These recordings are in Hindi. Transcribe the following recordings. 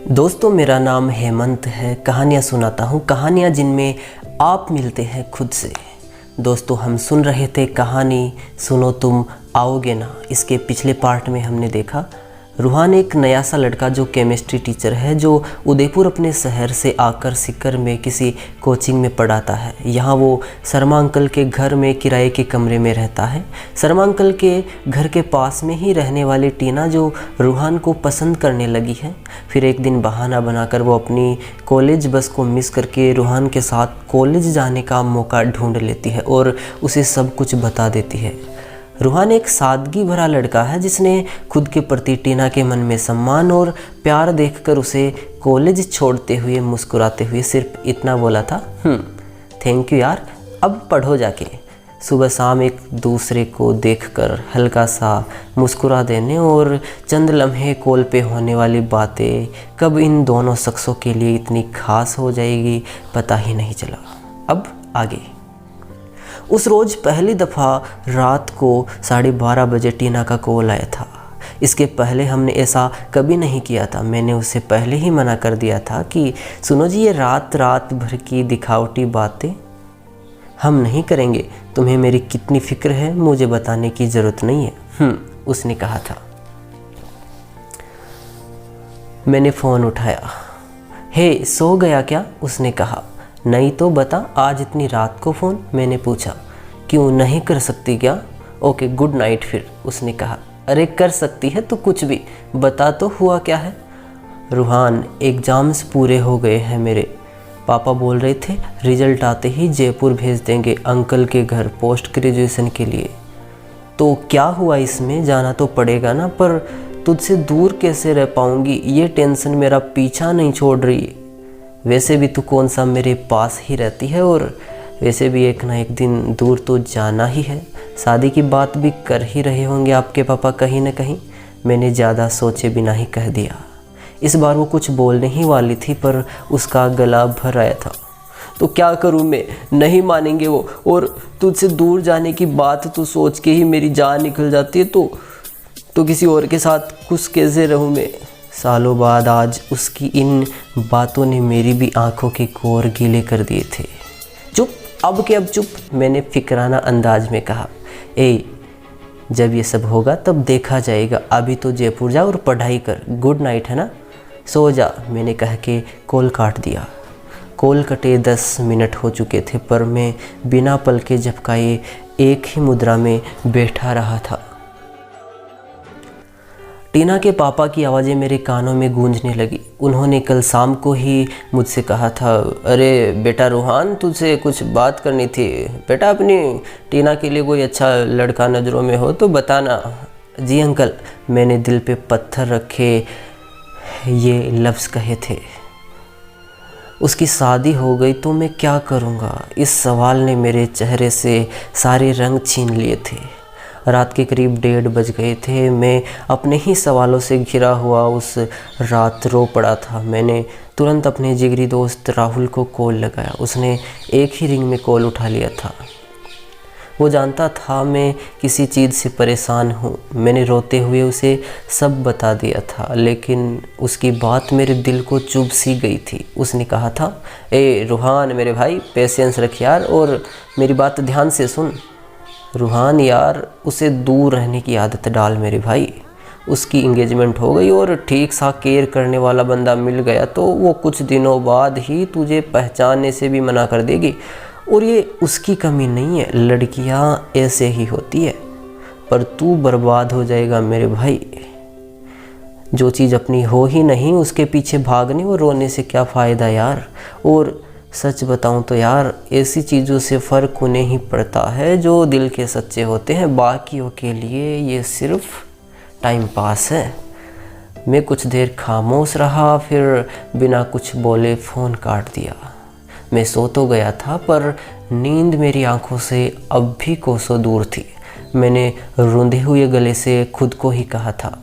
दोस्तों, मेरा नाम हेमंत है। कहानियाँ सुनाता हूँ, कहानियाँ जिनमें आप मिलते हैं खुद से। दोस्तों, हम सुन रहे थे कहानी सुनो तुम आओगे ना। इसके पिछले पार्ट में हमने देखा रूहान एक नया सा लड़का जो केमिस्ट्री टीचर है, जो उदयपुर अपने शहर से आकर सीकर में किसी कोचिंग में पढ़ाता है। यहाँ वो शर्मा अंकल के घर में किराए के कमरे में रहता है। शर्मा अंकल के घर के पास में ही रहने वाली टीना जो रूहान को पसंद करने लगी है। फिर एक दिन बहाना बनाकर वो अपनी कॉलेज बस को मिस करके रूहान के साथ कॉलेज जाने का मौका ढूंढ लेती है और उसे सब कुछ बता देती है। रूहान एक सादगी भरा लड़का है जिसने खुद के प्रति टीना के मन में सम्मान और प्यार देखकर उसे कॉलेज छोड़ते हुए मुस्कुराते हुए सिर्फ इतना बोला था, थैंक यू यार, अब पढ़ो जाके। सुबह शाम एक दूसरे को देखकर हल्का सा मुस्कुरा देने और चंद लम्हे कॉल पे होने वाली बातें कब इन दोनों शख्सों के लिए इतनी खास हो जाएगी पता ही नहीं चला। अब आगे। उस रोज़ पहली दफ़ा रात को 12:30 बजे टीना का कॉल आया था। इसके पहले हमने ऐसा कभी नहीं किया था। मैंने उसे पहले ही मना कर दिया था कि सुनो जी, ये रात भर की दिखावटी बातें हम नहीं करेंगे। तुम्हें मेरी कितनी फ़िक्र है मुझे बताने की ज़रूरत नहीं है, उसने कहा था। मैंने फ़ोन उठाया। हे, सो गया क्या? उसने कहा। नहीं तो बता, आज इतनी रात को फ़ोन? मैंने पूछा। क्यों, नहीं कर सकती क्या? ओके, गुड नाइट फिर, उसने कहा। अरे कर सकती है तो कुछ भी बता तो, हुआ क्या है? रूहान, एग्ज़ाम्स पूरे हो गए हैं मेरे। पापा बोल रहे थे रिज़ल्ट आते ही जयपुर भेज देंगे अंकल के घर पोस्ट ग्रेजुएशन के लिए। तो क्या हुआ इसमें, जाना तो पड़ेगा ना, पर तुझसे दूर कैसे रह पाऊँगी, ये टेंशन मेरा पीछा नहीं छोड़ रही। वैसे भी तू कौन सा मेरे पास ही रहती है, और वैसे भी एक ना एक दिन दूर तो जाना ही है। शादी की बात भी कर ही रहे होंगे आपके पापा कहीं ना कहीं। मैंने ज़्यादा सोचे बिना ही कह दिया। इस बार वो कुछ बोलने ही वाली थी पर उसका गला भर आया था। तो क्या करूँ मैं, नहीं मानेंगे वो, और तुझसे दूर जाने की बात तो सोच के ही मेरी जान निकल जाती है। तो किसी और के साथ खुश कैसे रहूँ मैं? सालों बाद आज उसकी इन बातों ने मेरी भी आंखों के कोर गीले कर दिए थे। चुप, अब के अब चुप, मैंने फिक्राना अंदाज में कहा। जब ये सब होगा तब देखा जाएगा, अभी तो जयपुर जा और पढ़ाई कर। गुड नाइट है ना, सो जा, मैंने कह के कॉल काट दिया। कॉल कटे 10 मिनट हो चुके थे पर मैं बिना पलके झपकाए एक ही मुद्रा में बैठा रहा था। टीना के पापा की आवाज़ें मेरे कानों में गूंजने लगी। उन्होंने कल शाम को ही मुझसे कहा था, अरे बेटा रूहान, तुझसे कुछ बात करनी थी। बेटा, अपनी टीना के लिए कोई अच्छा लड़का नज़रों में हो तो बताना। जी अंकल, मैंने दिल पे पत्थर रखे ये लफ्ज़ कहे थे। उसकी शादी हो गई तो मैं क्या करूँगा? इस सवाल ने मेरे चेहरे से सारे रंग छीन लिए थे। रात के करीब 1:30 बज गए थे। मैं अपने ही सवालों से घिरा हुआ उस रात रो पड़ा था। मैंने तुरंत अपने जिगरी दोस्त राहुल को कॉल लगाया। उसने एक ही रिंग में कॉल उठा लिया था। वो जानता था मैं किसी चीज़ से परेशान हूँ। मैंने रोते हुए उसे सब बता दिया था, लेकिन उसकी बात मेरे दिल को चुभ सी गई थी। उसने कहा था, रूहान मेरे भाई, पेशेंस रख यार, और मेरी बात ध्यान से सुन। रूहान यार, उसे दूर रहने की आदत डाल मेरे भाई। उसकी इंगेजमेंट हो गई और ठीक सा केयर करने वाला बंदा मिल गया तो वो कुछ दिनों बाद ही तुझे पहचानने से भी मना कर देगी। और ये उसकी कमी नहीं है, लड़कियां ऐसे ही होती है। पर तू बर्बाद हो जाएगा मेरे भाई। जो चीज़ अपनी हो ही नहीं उसके पीछे भागने और रोने से क्या फ़ायदा यार। और सच बताऊं तो यार, ऐसी चीज़ों से फ़र्क उन्हें ही पड़ता है जो दिल के सच्चे होते हैं। बाकियों के लिए ये सिर्फ टाइम पास है। मैं कुछ देर खामोश रहा, फिर बिना कुछ बोले फ़ोन काट दिया। मैं सो तो गया था पर नींद मेरी आंखों से अब भी कोसों दूर थी। मैंने रूंधे हुए गले से खुद को ही कहा था,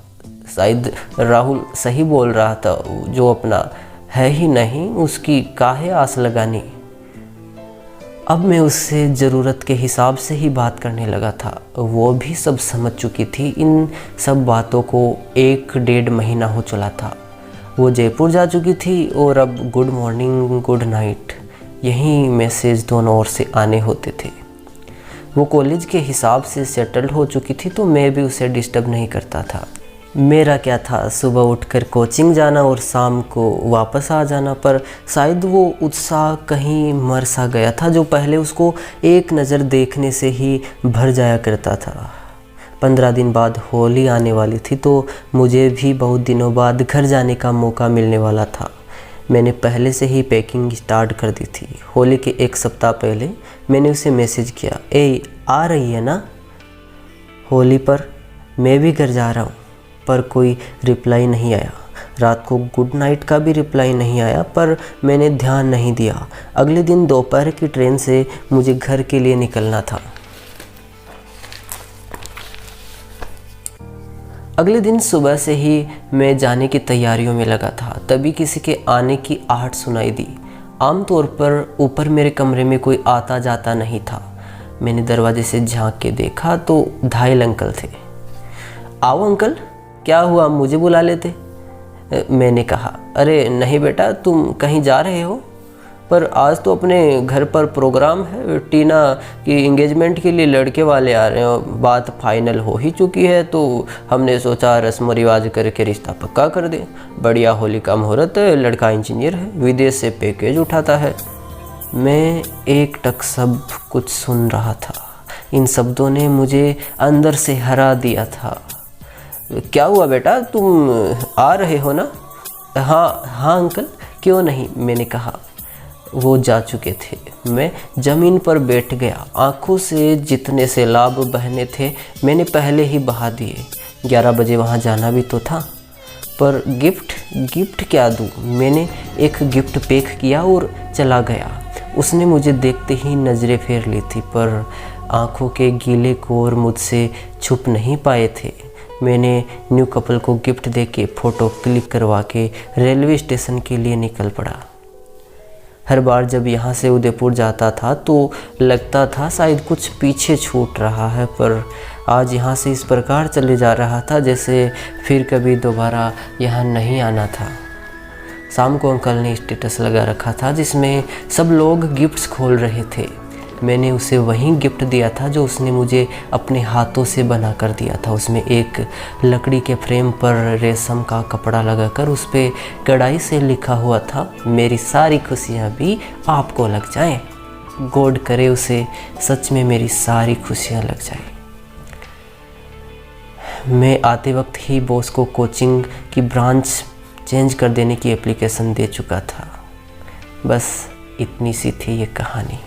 शायद राहुल सही बोल रहा था, जो अपना है ही नहीं उसकी काहे आस लगानी। अब मैं उससे ज़रूरत के हिसाब से ही बात करने लगा था। वो भी सब समझ चुकी थी। इन सब बातों को 1-1.5 महीना हो चला था। वो जयपुर जा चुकी थी और अब गुड मॉर्निंग गुड नाइट यही मैसेज दोनों ओर से आने होते थे। वो कॉलेज के हिसाब से सेटल्ड हो चुकी थी तो मैं भी उसे डिस्टर्ब नहीं करता था। मेरा क्या था, सुबह उठकर कोचिंग जाना और शाम को वापस आ जाना। पर शायद वो उत्साह कहीं मर सा गया था जो पहले उसको एक नज़र देखने से ही भर जाया करता था। 15 दिन बाद होली आने वाली थी तो मुझे भी बहुत दिनों बाद घर जाने का मौका मिलने वाला था। मैंने पहले से ही पैकिंग स्टार्ट कर दी थी। होली के एक सप्ताह पहले मैंने उसे मैसेज किया, ए आ रही है ना होली पर? मैं भी घर जा रहा हूँ। पर कोई रिप्लाई नहीं आया। रात को गुड नाइट का भी रिप्लाई नहीं आया, पर मैंने ध्यान नहीं दिया। अगले दिन दोपहर की ट्रेन से मुझे घर के लिए निकलना था। अगले दिन सुबह से ही मैं जाने की तैयारियों में लगा था, तभी किसी के आने की आहट सुनाई दी। आमतौर पर ऊपर मेरे कमरे में कोई आता जाता नहीं था। मैंने दरवाजे से झांक के देखा तो धाइल अंकल थे। आओ अंकल, क्या हुआ, मुझे बुला लेते? मैंने कहा, अरे नहीं बेटा, तुम कहीं जा रहे हो? पर आज तो अपने घर पर प्रोग्राम है, टीना की एंगेजमेंट के लिए लड़के वाले आ रहे हैं। बात फाइनल हो ही चुकी है तो हमने सोचा रस्म रिवाज करके रिश्ता पक्का कर दें। बढ़िया होली का मुहूर्त है, लड़का इंजीनियर है, विदेश से पैकेज उठाता है। मैं एक टक सब कुछ सुन रहा था। इन शब्दों ने मुझे अंदर से हरा दिया था। क्या हुआ बेटा, तुम आ रहे हो ना? हाँ अंकल, क्यों नहीं, मैंने कहा। वो जा चुके थे। मैं ज़मीन पर बैठ गया। आंखों से जितने से लाभ बहने थे मैंने पहले ही बहा दिए। 11 बजे वहाँ जाना भी तो था। पर गिफ्ट क्या दूँ? मैंने एक गिफ्ट पैक किया और चला गया। उसने मुझे देखते ही नज़रें फेर ली थी, पर आंखों के गीले कोर मुझसे छुप नहीं पाए थे। मैंने न्यू कपल को गिफ्ट देके फ़ोटो क्लिक करवा के रेलवे स्टेशन के लिए निकल पड़ा। हर बार जब यहाँ से उदयपुर जाता था तो लगता था शायद कुछ पीछे छूट रहा है, पर आज यहाँ से इस प्रकार चले जा रहा था जैसे फिर कभी दोबारा यहाँ नहीं आना था। शाम को अंकल ने स्टेटस लगा रखा था जिसमें सब लोग गिफ्ट्स खोल रहे थे। मैंने उसे वही गिफ्ट दिया था जो उसने मुझे अपने हाथों से बना कर दिया था। उसमें एक लकड़ी के फ्रेम पर रेशम का कपड़ा लगाकर उस पर कढ़ाई से लिखा हुआ था, मेरी सारी खुशियाँ भी आपको लग जाएं। गॉड करे उसे सच में मेरी सारी खुशियाँ लग जाएं। मैं आते वक्त ही बॉस को कोचिंग की ब्रांच चेंज कर देने की एप्लीकेशन दे चुका था। बस इतनी सी थी ये कहानी।